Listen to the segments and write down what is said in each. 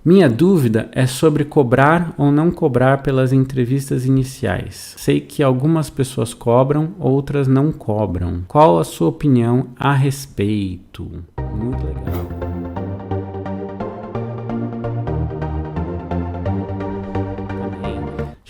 Minha dúvida é sobre cobrar ou não cobrar pelas entrevistas iniciais. Sei que algumas pessoas cobram, outras não cobram. Qual a sua opinião a respeito? Muito legal.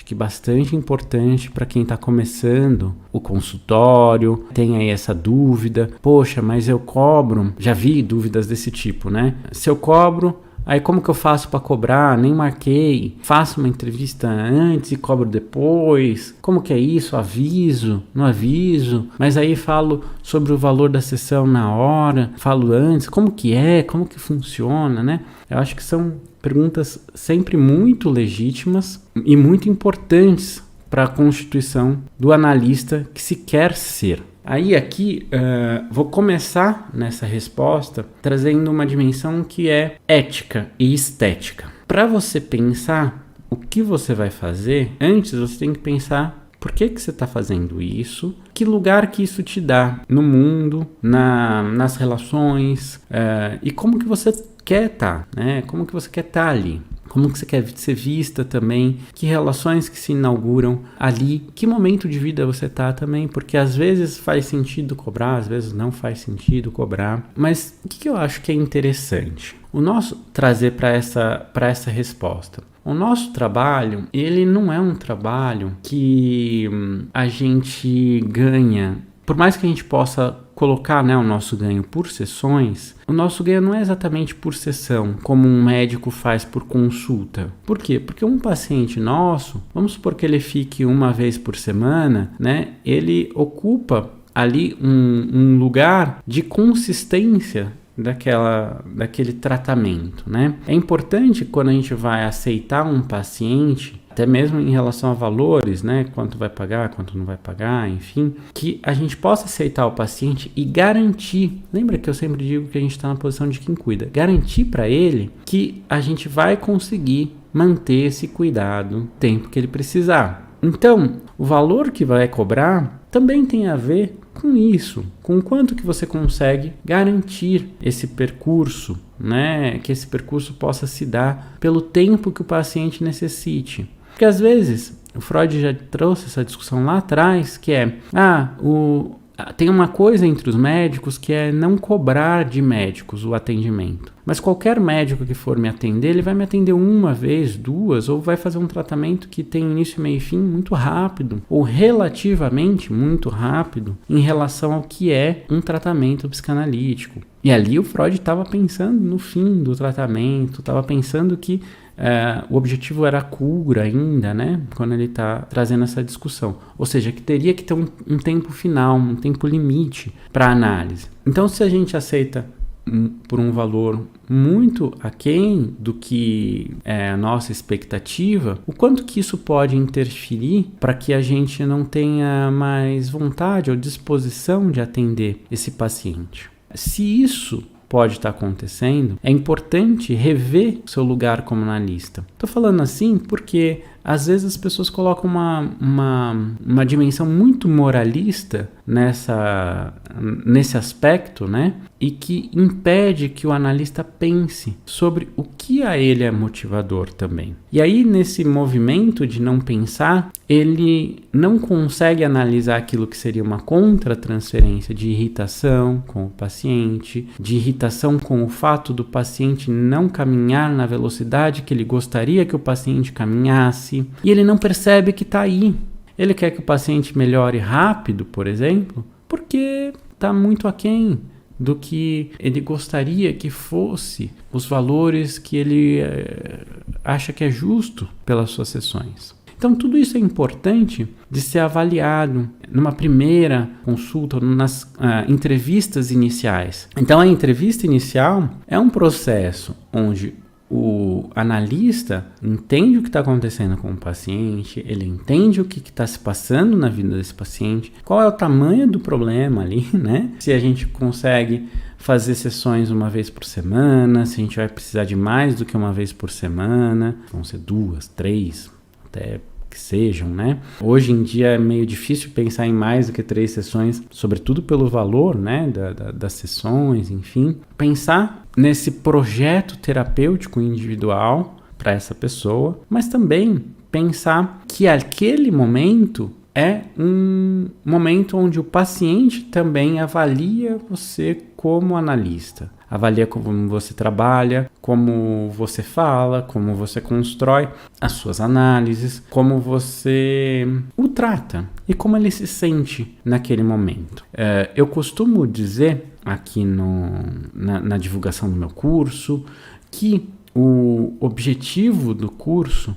Que bastante importante para quem está começando o consultório, tem aí essa dúvida, poxa, mas eu cobro, já vi dúvidas desse tipo, né? Se eu cobro, aí como que eu faço para cobrar? Nem marquei, faço uma entrevista antes e cobro depois, como que é isso? Aviso, não aviso, mas aí falo sobre o valor da sessão na hora, falo antes, como que funciona, né? Eu acho que são perguntas sempre muito legítimas e muito importantes para a constituição do analista que se quer ser. Aí aqui vou começar nessa resposta trazendo uma dimensão que é ética e estética. Para você pensar o que você vai fazer, antes você tem que pensar por que você está fazendo isso, que lugar que isso te dá no mundo, nas relações e como que você quer estar, né? Como que você quer estar ali? Como que você quer ser vista também? Que relações que se inauguram ali? Que momento de vida você está também? Porque às vezes faz sentido cobrar, às vezes não faz sentido cobrar. Mas o que eu acho que é interessante? O nosso trazer para essa resposta. O nosso trabalho, ele não é um trabalho que a gente ganha. Por mais que a gente possa colocar, né, o nosso ganho por sessões, o nosso ganho não é exatamente por sessão, como um médico faz por consulta. Por quê? Porque um paciente nosso, vamos supor que ele fique uma vez por semana, né, ele ocupa ali um lugar de consistência daquele tratamento, né? É importante quando a gente vai aceitar um paciente, até mesmo em relação a valores, né? Quanto vai pagar, quanto não vai pagar, enfim, que a gente possa aceitar o paciente e garantir, lembra que eu sempre digo que a gente está na posição de quem cuida, garantir para ele que a gente vai conseguir manter esse cuidado o tempo que ele precisar. Então, o valor que vai cobrar também tem a ver com isso, com quanto que você consegue garantir esse percurso, né? Que esse percurso possa se dar pelo tempo que o paciente necessite. Porque às vezes, o Freud já trouxe essa discussão lá atrás, que é, tem uma coisa entre os médicos que é não cobrar de médicos o atendimento. Mas qualquer médico que for me atender, ele vai me atender uma vez, duas, ou vai fazer um tratamento que tem início, meio e fim muito rápido, ou relativamente muito rápido, em relação ao que é um tratamento psicanalítico. E ali o Freud estava pensando no fim do tratamento, estava pensando que o objetivo era a cura ainda, né? Quando ele está trazendo essa discussão. Ou seja, que teria que ter um tempo final, um tempo limite para análise. Então, se a gente aceita por um valor muito aquém do que é a nossa expectativa, o quanto que isso pode interferir para que a gente não tenha mais vontade ou disposição de atender esse paciente. Se isso pode estar acontecendo, é importante rever o seu lugar como analista. Estou falando assim porque às vezes as pessoas colocam uma dimensão muito moralista nesse aspecto, né? E que impede que o analista pense sobre o que a ele é motivador também. E aí, nesse movimento de não pensar, ele não consegue analisar aquilo que seria uma contra-transferência de irritação com o paciente, de irritação com o fato do paciente não caminhar na velocidade que ele gostaria que o paciente caminhasse, e ele não percebe que está aí. Ele quer que o paciente melhore rápido, por exemplo, porque está muito aquém do que ele gostaria que fosse os valores que ele acha que é justo pelas suas sessões. Então, tudo isso é importante de ser avaliado numa primeira consulta, nas entrevistas iniciais. Então, a entrevista inicial é um processo onde o analista entende o que está acontecendo com o paciente, ele entende o que está se passando na vida desse paciente, qual é o tamanho do problema ali, né? Se a gente consegue fazer sessões uma vez por semana, se a gente vai precisar de mais do que uma vez por semana, vão ser 2, 3, até que sejam, né? Hoje em dia é meio difícil pensar em mais do que 3 sessões, sobretudo pelo valor, né, das sessões, enfim. Pensar nesse projeto terapêutico individual para essa pessoa, mas também pensar que aquele momento é um momento onde o paciente também avalia você como analista. Avalia como você trabalha, como você fala, como você constrói as suas análises, como você o trata e como ele se sente naquele momento. Eu costumo dizer aqui na divulgação do meu curso que o objetivo do curso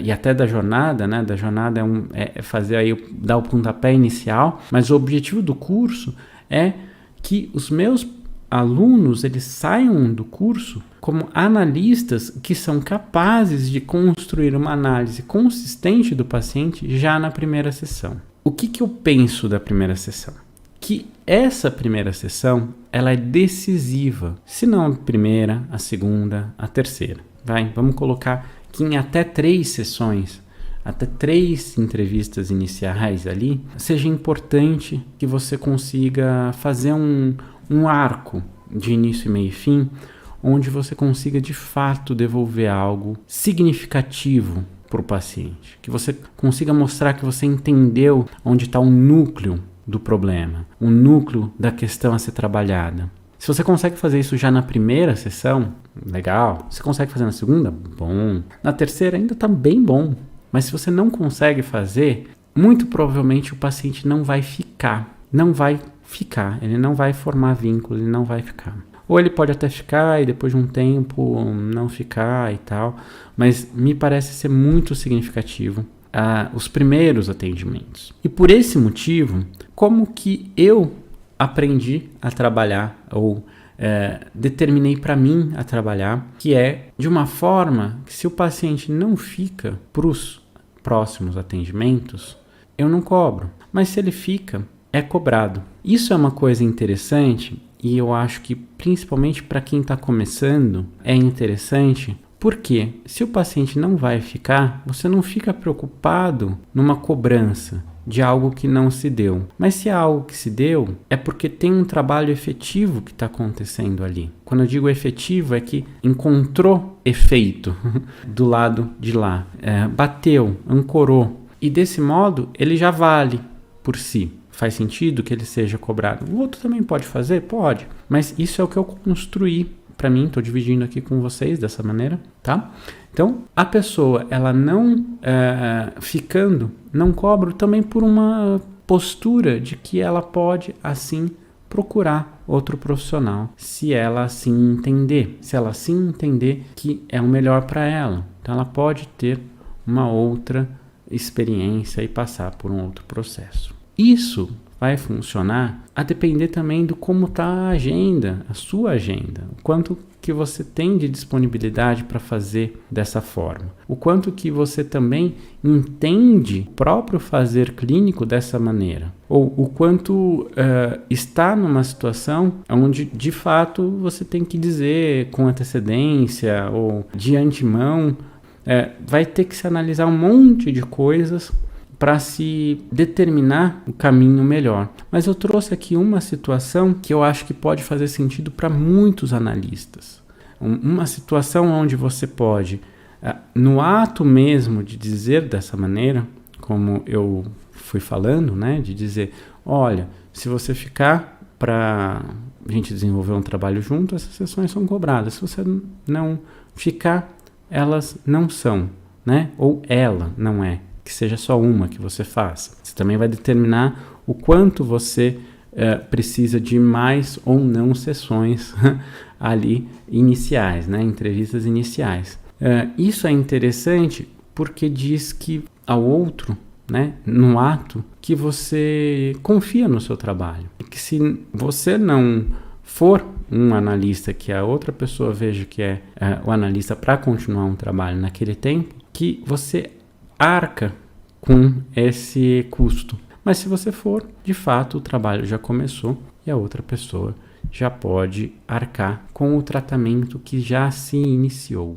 e até da jornada, né? Da jornada é fazer aí, dar o pontapé inicial, mas o objetivo do curso é que os meus alunos eles saiam do curso como analistas que são capazes de construir uma análise consistente do paciente já na primeira sessão. O que eu penso da primeira sessão? Que essa primeira sessão ela é decisiva, se não a primeira, a segunda, a terceira. Vamos colocar que em até 3 sessões, até 3 entrevistas iniciais ali, seja importante que você consiga fazer um arco de início, meio e fim, onde você consiga de fato devolver algo significativo para o paciente, que você consiga mostrar que você entendeu onde está o núcleo do problema, o núcleo da questão a ser trabalhada. Se você consegue fazer isso já na primeira sessão, legal. Se consegue fazer na segunda, bom. Na terceira ainda está bem bom. Mas se você não consegue fazer, muito provavelmente o paciente não vai ficar. Não vai ficar. Ele não vai formar vínculo, ele não vai ficar. Ou ele pode até ficar e depois de um tempo não ficar e tal. Mas me parece ser muito significativo os primeiros atendimentos. E por esse motivo, como que eu aprendi a trabalhar ou determinei para mim a trabalhar, que é de uma forma que se o paciente não fica para os próximos atendimentos, eu não cobro. Mas se ele fica, é cobrado. Isso é uma coisa interessante e eu acho que principalmente para quem está começando é interessante. Porque se o paciente não vai ficar, você não fica preocupado numa cobrança de algo que não se deu. Mas se é algo que se deu, é porque tem um trabalho efetivo que está acontecendo ali. Quando eu digo efetivo, é que encontrou efeito do lado de lá. Bateu, ancorou. E desse modo, ele já vale por si. Faz sentido que ele seja cobrado. O outro também pode fazer? Pode. Mas isso é o que eu construí para mim, estou dividindo aqui com vocês dessa maneira, tá? Então, a pessoa, ela não ficando, não cobra também por uma postura de que ela pode, assim, procurar outro profissional, se ela assim entender. Se ela assim entender que é o melhor para ela. Então, ela pode ter uma outra experiência e passar por um outro processo. Isso vai funcionar a depender também do como está a agenda, a sua agenda, o quanto que você tem de disponibilidade para fazer dessa forma, o quanto que você também entende o próprio fazer clínico dessa maneira, ou o quanto está numa situação onde de fato você tem que dizer com antecedência ou de antemão, vai ter que se analisar um monte de coisas para se determinar o caminho melhor. Mas eu trouxe aqui uma situação que eu acho que pode fazer sentido para muitos analistas. Uma situação onde você pode, no ato mesmo de dizer dessa maneira, como eu fui falando, né, de dizer, olha, se você ficar para a gente desenvolver um trabalho junto, essas sessões são cobradas. Se você não ficar, elas não são, né? Ou ela não é. Que seja só uma que você faça. Você também vai determinar o quanto você precisa de mais ou não sessões ali iniciais, né? Entrevistas iniciais. Isso é interessante porque diz que ao outro, né, no ato, que você confia no seu trabalho. E que se você não for um analista que a outra pessoa veja que é o analista para continuar um trabalho naquele tempo, que você arca com esse custo. Mas se você for, de fato, o trabalho já começou e a outra pessoa já pode arcar com o tratamento que já se iniciou.